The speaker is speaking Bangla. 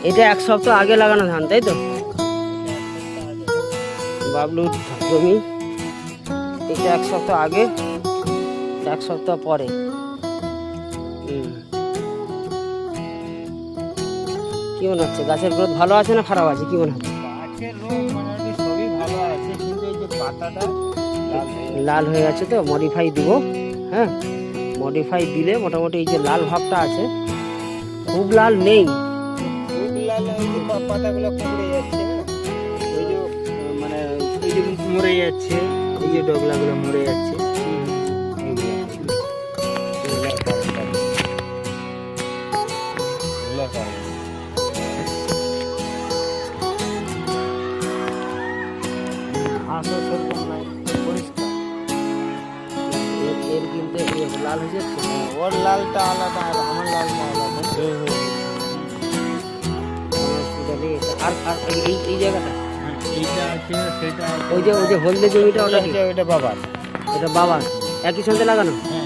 এটা এক সপ্তাহ আগে লাগানো ধান, তাই তো? বাবলুর জমি, এটা এক সপ্তাহ আগে, এক সপ্তাহ পরে। কি মনে হচ্ছে, গাছের গ্রোথ ভালো আছে না খারাপ আছে, কি মনে হচ্ছে? গাছের রোগ মোটামুটি সবই ভালো আছে, কিন্তু এই যে পাতাটা লাল হয়ে গেছে, তো মডিফাই দিব। হ্যাঁ, মডিফাই দিলে মোটামুটি এই যে লাল ভাবটা আছে, খুব লাল নেই, খুব লাল, ওই যে পাতাগুলো কুঁকড়ে যাচ্ছে, ওই যে মানে এই যে মরে যাচ্ছে, এই যে ডগলাগুলো মরে যাচ্ছে। ঘাসও সেরকম নাই, পরিষ্কার। এর কিন্তু লাল হয়ে যাচ্ছে। ওর লালটা আলাদা আর আমার লালটা আলাদা। আর আর এই জায়গাটা, এইটা আছে, সেটা আছে। ওই যে হলদে জমিটা, ওটা ওইটা বাবার। এটা বাবার একই সঙ্গে লাগানো। হ্যাঁ,